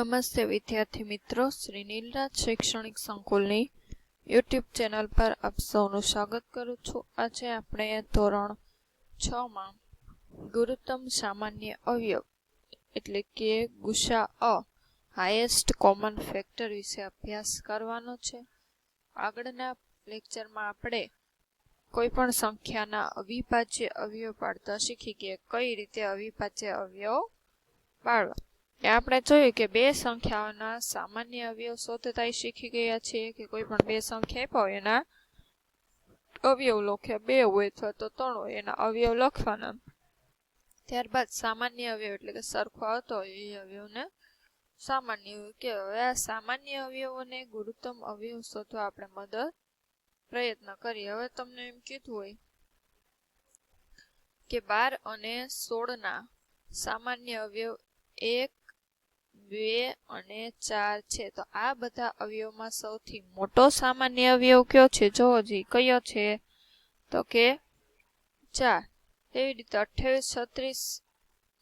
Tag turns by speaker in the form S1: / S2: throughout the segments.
S1: નમસ્તે વિદ્યાર્થી મિત્રો, શ્રી નીલરાજ શૈક્ષણિક સંકુલની યુટ્યુબ ચેનલ પર આપ સૌનું સ્વાગત કરું છું। આજે આપણે ધોરણ 6 માં ગુરુત્તમ સામાન્ય અવયવ એટલે કે ગુસા હાઈએસ્ટ કોમન ફેક્ટર વિશે અભ્યાસ કરવાનો છે। આગળના લેક્ચરમાં આપણે કોઈ પણ સંખ્યાના અવિભાજ્ય અવયવ પાડતા શીખી ગયા। કઈ રીતે અવિભાજ્ય અવયવ પાડવા આપણે જોયું કે બે સંખ્યાઓના સામાન્ય અવયવ શોધતા શીખી ગયા છીએ કે કોઈ પણ બે સંખ્યા આપ્યા હોય એના અવયવ લખ્યા 2 હોય અથવા તો 3 હોય એના અવયવ લખવાના। ત્યારબાદ સામાન્ય અવયવ એટલે કે સરખો આવતો હોય એ અવયવને સામાન્ય કહેવાય। હવે આ સામાન્ય અવયવોને ગુરુત્તમ અવયવ શોધવા આપણે પ્રયત્ન કરીએ। હવે તમને એમ કીધું હોય કે 12 અને 16 ના સામાન્ય અવયવ 1, 2 અને 4 છે। તો આ બધા અવયવમાં સૌથી મોટો સામાન્ય અવયવ કયો છે? જોવો જી કયો છે તો કે 4। એવી રીતે 28, 36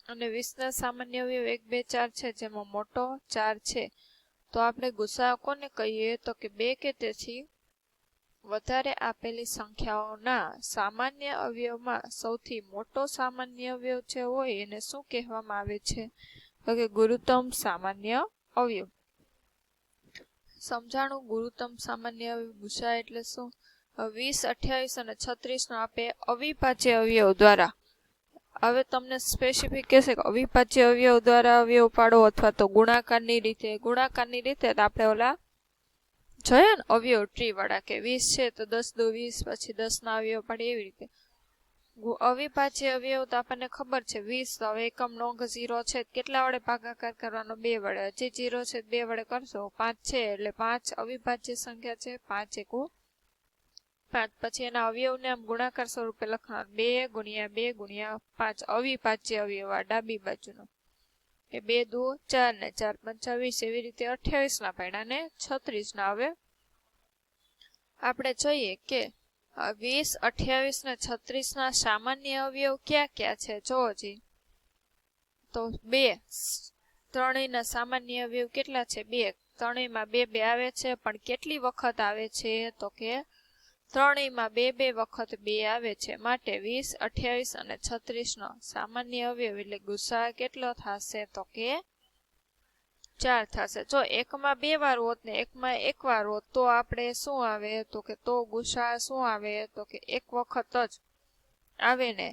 S1: અને 20 ના સામાન્ય અવયવ 1, 2, 4 છે, જેમાં મોટો 4 છે। તો આપણે ગુસાઅ કોને કહીએ તો કે 2 કે તેથી વધારે આપેલી સંખ્યાઓના સામાન્ય અવયવમાં સૌથી મોટો સામાન્ય અવયવ જે હોય એને શું કહેવામાં આવે છે તો કે ગુરુત્તમ સામાન્ય અવયવ। સમજાણું ગુરુત્તમ સામાન્ય અવયવ ગુસા એટલે શું? 20, 28 અને 36 નો આપે અવિભાજ્ય અવયવ દ્વારા। હવે તમને સ્પેસિફિક કહેશે કે અવિભાજ્ય અવયવ દ્વારા અવયવ પાડો અથવા તો ગુણાકારની રીતે આપણે ઓલા જોયા ને અવયવ ટ્રી વાળા કે 20 છે તો 10 દુ 20 પછી 10 ના અવયવ પાડે એવી રીતે। અવિભાજ્ય અવયવ તો આપણને ખબર છે 20, હવે એકમ નોંધ 0 છે કેટલા વડે ભાગાકાર કરવાનો? 2 વડે। જે 0 છે 2 વડે કરશો 5 છે એટલે 5 અવિભાજ્ય સંખ્યા છે। 5 એકુ 5 પછી એના અવયવને આમ ગુણાકાર સ્વરૂપે લખવાનું 2 ગુણ્યા 2 ગુણ્યા 5 અવિભાજ્ય અવયવ આ ડાબી બાજુનો એ 2 દુ 4 ને 4 5 20 એવી રીતે 28 ના પાડ્યા ને 36 ના। હવે આપણે જોઈએ કે 20, 28 ને 36 ના સામાન્ય અવયવ ક્યાં ક્યાં છે? જોવો જી તો 2 ત્રણેયના સામાન્ય અવયવ કેટલા છે? 2 ત્રણેયમાં 2 2 આવે છે, પણ કેટલી વખત આવે છે તો કે ત્રણેયમાં 2 2 વખત 2 આવે છે। માટે 20, 28 અને 36 નો સામાન્ય અવયવ એટલે ગુસા કેટલો થશે તો કે 4 થશે। જો એકમાં 2 વાર હોત ને એકમાં 1 વાર હોત તો આપણે શું આવે તો કે તો ગુસા શું આવે તો કે 1 વખત જ આવે ને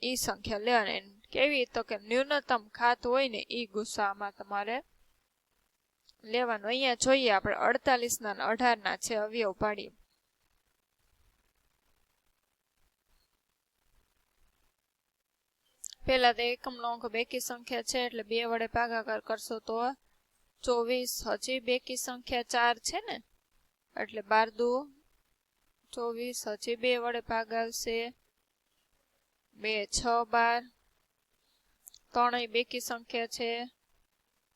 S1: ઈ સંખ્યા લેવાની। કેવી તો કે ન્યૂનતમ ઘાત હોય ને ઈ ગુસામાં તમારે લેવાનું। અહીંયા જોઈએ આપણે 48 ના 18 ના છે અવયવ પાડીએ। પેલા તો એકમ નો અંક બેકી સંખ્યા છે એટલે 2 વડે ભાગાકાર કરશો તો 24, હજી બેકી સંખ્યા 4 છે ને એટલે 12 દુ 24, હજી 2 વડે ભાગાવશે 2 6 12, ત્રણેય બેકી સંખ્યા છે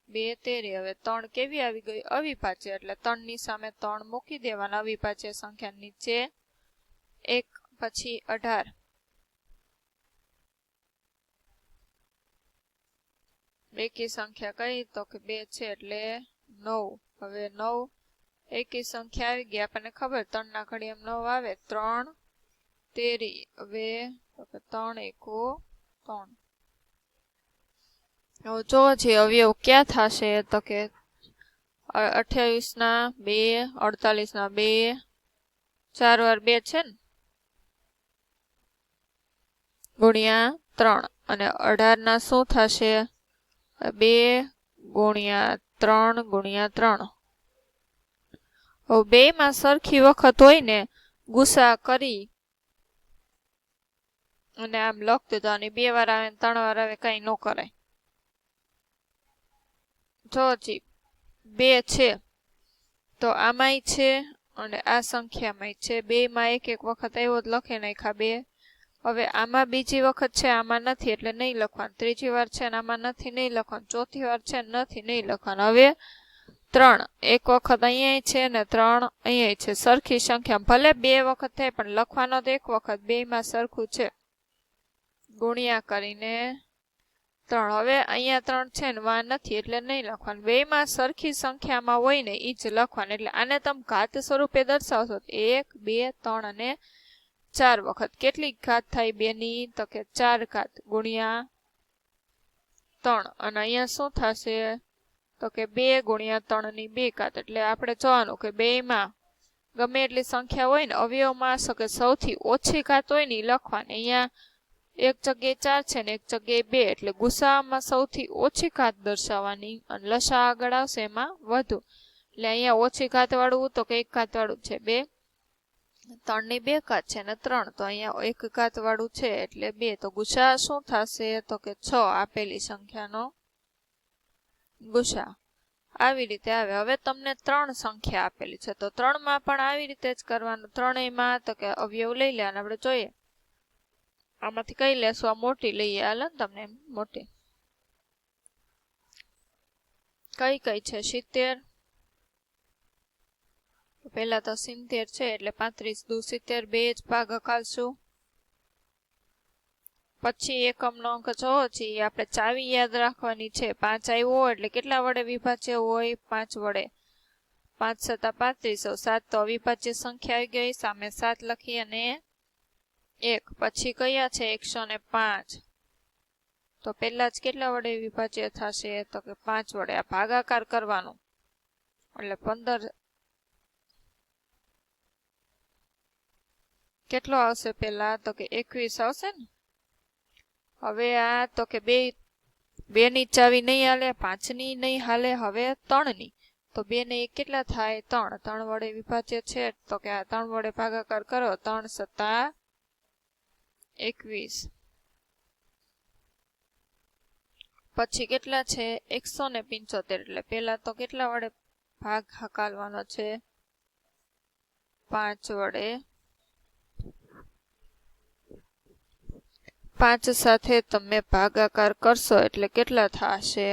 S1: 2 13। હવે 3 કેવી આવી ગઈ? અવિભાજ્ય એટલે 3 ની સામે 3 મૂકી દેવાના। અવિભાજ્ય સંખ્યા નીચે 1 પછી 18 બેકી સંખ્યા કઈ તો કે 2 છે એટલે 9। હવે 9 એકી સંખ્યા આવી ગઈ આપણને ખબર 3 ના ઘડિયામાં 9 આવે 3 13। હવે તો કે 3 એકુ 3। હવે જો છે અવયવ ક્યાં થશે તો કે 28 ના 2, 48 ના 2, 4 વાર 2 છે ને ગુણ્યા 3 અને 18 ના શું થશે 2 ગુણ્યા 3 ગુણ્યા 3। હવે 2 માં સરખી વખત હોય ને ગુસા કરી અને આમ લખ દેવાની 2 વાર આવે 3 વાર આવે કઈ ન કરાય। જો જી 2 છે તો આમાંય છે અને આ સંખ્યામાંય છે। 2 માં એક એક વખત આવ્યો જ લખી નાખ્યા 2। હવે આમાં બીજી વખત છે આમાં નથી એટલે નહીં લખવાનું। ત્રીજી વાર છે ને આમાં નથી નહીં લખવાનું। ચોથી વાર છે નથી નહીં લખવાનું। હવે 3 એક વખત અહીંયા છે ને 3 અહીંયા છે। સરખી સંખ્યા ભલે 2 વખત થાય પણ લખવાનો તો એક વખત 2 માં સરખું છે। ગુણ્યા કરીને 3 હવે અહીંયા 3 છે ને વા નથી એટલે નહીં લખવાનું. બેમાં સરખી સંખ્યામાં હોય ને એ જ લખવાનું. એટલે આને તમે ઘાત સ્વરૂપે દર્શાવશો 1 2 3 અને 4 વખત. કેટલી ઘાત થાય 2 ની? તો કે 4 ઘાત ગુણ્યા 3. અને અહીંયા શું થશે? તો કે 2 ગુણ્યા 3 ની 2 ઘાત. એટલે આપણે જોવાનું કે બેમાં ગમે એટલી સંખ્યા હોય ને અવયવમાં સૌથી ઓછી ઘાત હોય ને એ લખવાની. અહીંયા એક જગ્યાએ 4 છે ને એક જગ્યાએ 2 એટલે ગુસામાં સૌથી ઓછી ઘાત દર્શાવવાની અને લસા આગળ આવશે એમાં વધુ. એટલે અહીંયા ઓછી ઘાત વાળું તો કે 1 ઘાત વાળું છે 2, 3 ની 2 ઘાત છે ને 3 તો અહીંયા 1 ઘાત વાળું છે એટલે 2. તો ગુસા શું થશે? તો કે 6 આપેલી સંખ્યાનો ગુસા. આવી રીતે આવે. હવે તમને 3 સંખ્યા આપેલી છે તો 3 માં પણ આવી રીતે જ કરવાનું. ત્રણેયમાં તો કે અવયવ લઈ લેવાના. આપણે જોઈએ આમાંથી કઈ લેશું? આ મોટી લઈએ. હાલો ને તમને મોટી કઈ કઈ છે? 70. પેલા તો 70 છે એટલે 35 દુ 70 બે જ ભાગાકારશું. પછી એકમનો અંક જોવો છે આપણે ચાવી યાદ રાખવાની છે. 5 આવ્યો એટલે કેટલા વડે વિભાજ્ય હોય? 5 વડે. 5 7 35 7 તો અવિભાજ્ય સંખ્યા આવી ગઈ. સામે 7 લખી અને 1. પછી કયા છે? 105. તો પેલા જ કેટલા વડે વિભાજ્ય થશે? તો કે 5 વડે. આ ભાગાકાર કરવાનો એટલે 15 કેટલો આવશે પેલા? તો કે 21 આવશે ને. હવે આ તો કે 2 ની ચાવી નહીં હાલે, 5 ની નહીં હાલે. હવે 3 ની તો 2 ને 1 કેટલા થાય? 3. 3 વડે વિભાજ્ય છે તો કે આ 3 વડે ભાગાકાર કરો. 3 7 21. પછી કેટલા છે? 175. એટલે પેલા તો કેટલા વડે ભાગ હકાલવાનો છે? 5 વડે. 5 સાથે તમે ભાગાકાર કરશો એટલે કેટલા થશે?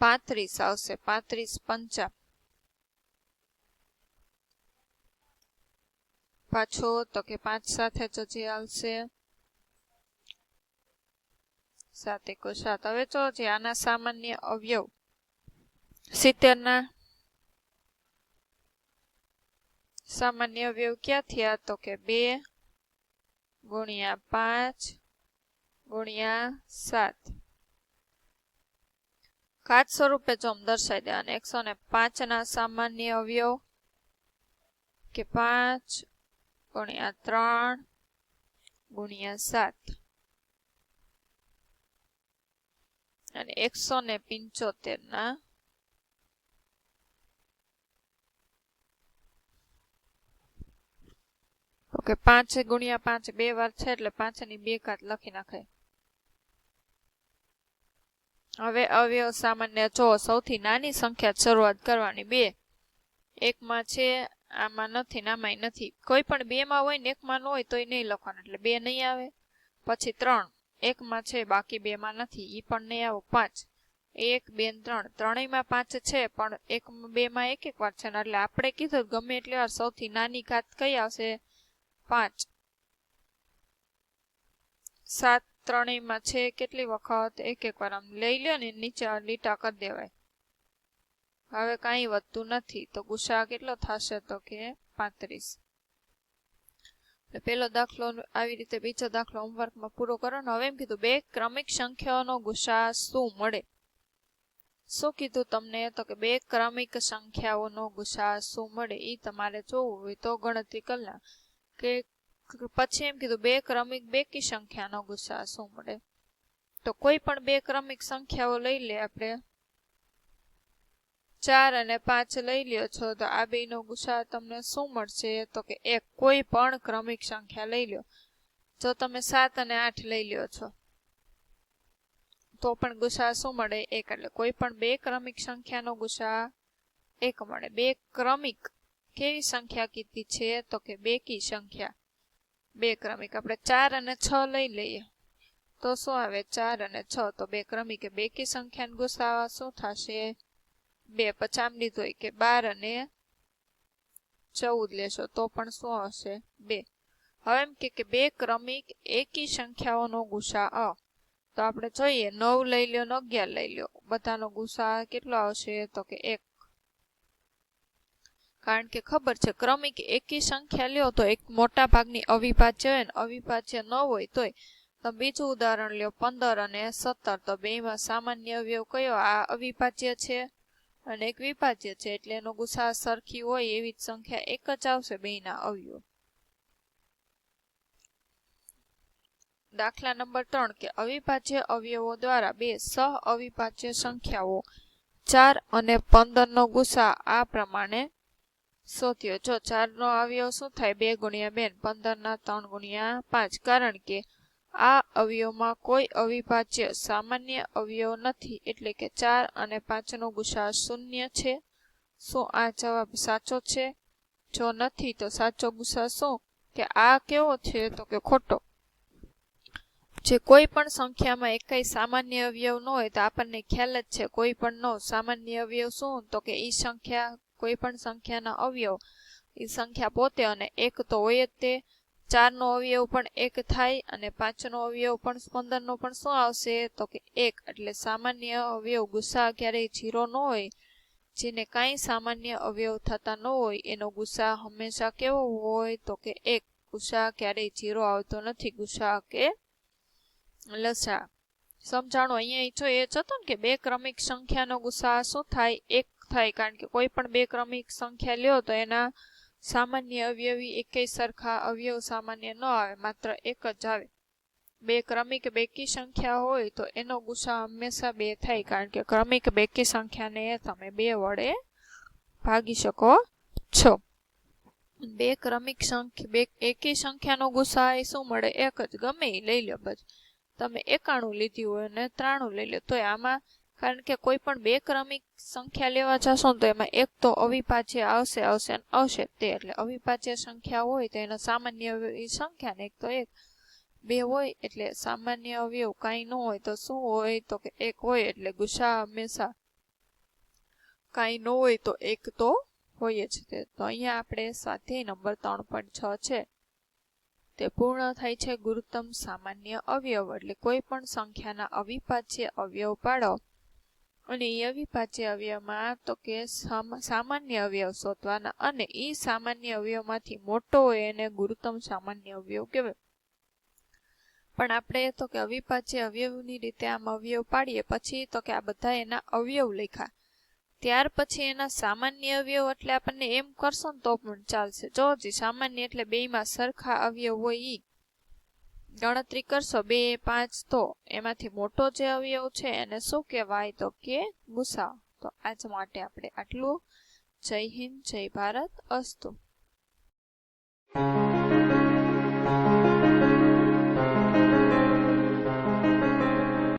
S1: 35 આવશે. 35 5. પાછો તો કે 5 સાથે જ આવશે 7 1 7. હવે જો જે આના સામાન્ય અવયવ 70 ના સામાન્ય અવયવ ક્યાં થયા? તો કે 2 ગુણ્યા 5 ગુણ્યા 7. ઘાત સ્વરૂપે જો દર્શાવી દેવાના. 105 ના સામાન્ય અવયવ કે 5 ગુણ્યા 3 ગુણ્યા 7 અને 175 ના ઓકે 5 ગુણ્યા 5 બે વાર છે એટલે 5 ની 2 ઘાત લખી નાખાય. હવે અવયવ સામાન્ય જો સૌથી નાની સંખ્યા શરૂઆત કરવાની. 2 એકમાં છે આમાં નથી ને આમાંય નથી. કોઈ પણ 2 માં હોય ને 1 માં ન હોય તોય નહીં લખવાનું એટલે 2 નહીં આવે. પછી 3 1 માં છે બાકી 2 માં નથી ઈ પણ નહીં આવે. 5 1 2 3 ત્રણેયમાં 5 છે પણ 1 2 માં એક વાર છે ને એટલે આપણે કીધું ગમે એટલી વાર સૌથી નાની ઘાત કઈ આવશે? 5. 7 ત્રણેયમાં છે કેટલી વખત? એક વાર આમ લઈ લ્યો ને નીચે લીટા કરી દેવાય. હવે કાંઈ વધતું નથી તો ગુસા કેટલો થશે? તો કે 35. પેલો દાખલો આવી રીતે બીજો દાખલો હોમવર્કમાં પૂરો કરો. હવે એમ કીધું 2 ક્રમિક સંખ્યાઓનો ગુસા શું મળે? શું કીધું તમને? તો કે 2 ક્રમિક સંખ્યાઓનો ગુસા શું મળે એ તમારે જોવું હોય તો ગણતરી કરી કે પછી એમ કીધું 2 ક્રમિક બેકી સંખ્યાનો ગુસા શું મળે? તો કોઈ પણ 2 ક્રમિક સંખ્યાઓ લઈ લે આપણે. 4 અને 5 લઈ લ્યો છો તો આ બેનો ગુસા તમને શું મળશે? તો કે 1. કોઈ પણ ક્રમિક સંખ્યા લઈ લ્યો. જો તમે 7 અને 8 લઈ લ્યો છો તો પણ ગુસા શું મળે? 1. એટલે કોઈ પણ 2 ક્રમિક સંખ્યાનો ગુસા 1 મળે. 2 ક્રમિક કેવી સંખ્યા કીધી છે? તો કે બેકી સંખ્યા. 2 ક્રમિક આપણે 4 અને 6 લઈ લઈએ તો શું આવે? 4 અને 6 તો 2 ક્રમિક બેકી સંખ્યાનો ગુસા શું થશે? 2. પછી આમ લીધું હોય કે 12 અને 14 લેશો તો પણ શું હશે? 2. હવે એમ કે 2 ક્રમિક એકી સંખ્યાઓનો ગુસા તો તો આપણે જોઈએ 9 લઈ લ્યો ને 11 લઈ લ્યો, બધાનો ગુસા કેટલો આવશે તો કે 1. કારણ કે ખબર છે ક્રમિક એકી સંખ્યા લ્યો તો એક મોટા ભાગની અવિભાજ્ય હોય ને અવિભાજ્ય ન હોય તોય. તો બીજું ઉદાહરણ લ્યો 15 અને 17, તો બેમાં સામાન્ય અવયવ કયો? આ અવિભાજ્ય છે અને એક વિભાજ્ય છે, એટલે એનો ગુસા સરખી હોય એવી જ સંખ્યા એક જ આવશે બેયના અવયવ. દાખલા નંબર 3 કે અવિભાજ્ય અવયવો દ્વારા બે સહ અવિભાજ્ય સંખ્યાઓ 4 અને 15 નો ગુસા આ પ્રમાણે શોધ્યો. જો 4 નો અવયવ શું થાય? 2 ગુણ્યા 2, 15 ના 3 ગુણ્યા 5. કારણ કે આ અવયવમાં કોઈ અવિભાજ્ય સામાન્ય અવયવ નથી, એટલે કે 4 અને 5 નો ગુસા 0 છે. શું આ જવાબ સાચો છે? જો નથી તો સાચો ગુસા શું? કે આ કેવો છે તો કે ખોટો. જે કોઈ પણ સંખ્યામાં એકેય સામાન્ય અવયવ ન હોય તો આપણને ખ્યાલ જ છે કોઈ પણ નો સામાન્ય અવયવ શું? તો કે ઈ સંખ્યા કોઈ પણ સંખ્યાના અવયવ ઈ સંખ્યા પોતે અને એક તો હોય જ તે. 4 નો અવયવ પણ 1 થાય અને 5 નો અવયવ પણ 15 નો પણ શું આવશે તો કે 1. એટલે સામાન્ય અવયવ ગુસા ક્યારેય 0 ન હોય. જેને કાંઈ સામાન્ય અવયવ થતા ન હોય એનો ગુસા હંમેશા કેવો હોય તો કે 1. ગુસા ક્યારેય 0 આવતો નથી, ગુસા કે લસા. સમજાણું અહીંયા જો એ જ હતો ને કે બે ક્રમિક સંખ્યાનો ગુસા શું થાય? 1 થાય. કારણ કે કોઈ પણ બે ક્રમિક સંખ્યા લ્યો તો એના સામાન્ય અવયવી એકેય સરખા અવયવ સામાન્ય ન આવે, માત્ર એક જ આવે. બે ક્રમિક બેકી સંખ્યા હોય તો એનો ગુસા હંમેશા 2 થાય. કારણ કે ક્રમિક બેકી સંખ્યાને તમે 2 વડે ભાગી શકો છો. બે ક્રમિક એકી સંખ્યાનો ગુસા એ શું મળે? 1 જ. ગમે એ લઈ લો. પછી તમે 91 લીધી હોય અને 93 લઈ લો તોય આમાં, કારણ કે કોઈ પણ બે ક્રમિક સંખ્યા લેવા જશો તો એમાં એક તો અવિભાજ્ય આવશે તે. એટલે અવિભાજ્ય સંખ્યા હોય તો એનો સામાન્ય સંખ્યા ને એક તો 1. 2 હોય એટલે સામાન્ય અવયવ કાંઈ ન હોય તો શું હોય તો કે 1 હોય. એટલે ગુસા હંમેશા કાંઈ ન હોય તો 1 તો હોય જ તે. તો અહીંયા આપણે સ્વાધ્યાય નંબર 3.6 છે તે પૂર્ણ થાય છે. ગુરુત્તમ સામાન્ય અવયવ એટલે કોઈ પણ સંખ્યાના અવિભાજ્ય અવયવ પાડો અને એ અવિભાજ્ય અવયવમાં તો કે સામાન્ય અવયવ શોધવાના અને એ સામાન્ય અવયવમાંથી મોટો હોય એને ગુરુત્તમ સામાન્ય અવયવ કહેવાય. પણ આપણે તો કે અવિભાજ્ય અવયવની રીતે આમ અવયવ પાડીએ પછી તો કે આ બધા એના અવયવ લખ્યા, ત્યાર પછી એના સામાન્ય અવયવ એટલે આપણને એમ કરશો ને તો પણ ચાલશે. જો સામાન્ય એટલે બેયમાં સરખા અવયવ હોય ઈ ગણતરી કરશો 2, 5 તો એમાંથી મોટો જે અવયવ છે એને શું કહેવાય તો કે ગુસા. તો આજ માટે આપણે આટલું. જય હિન્દ, જય ભારત, અસ્તુ.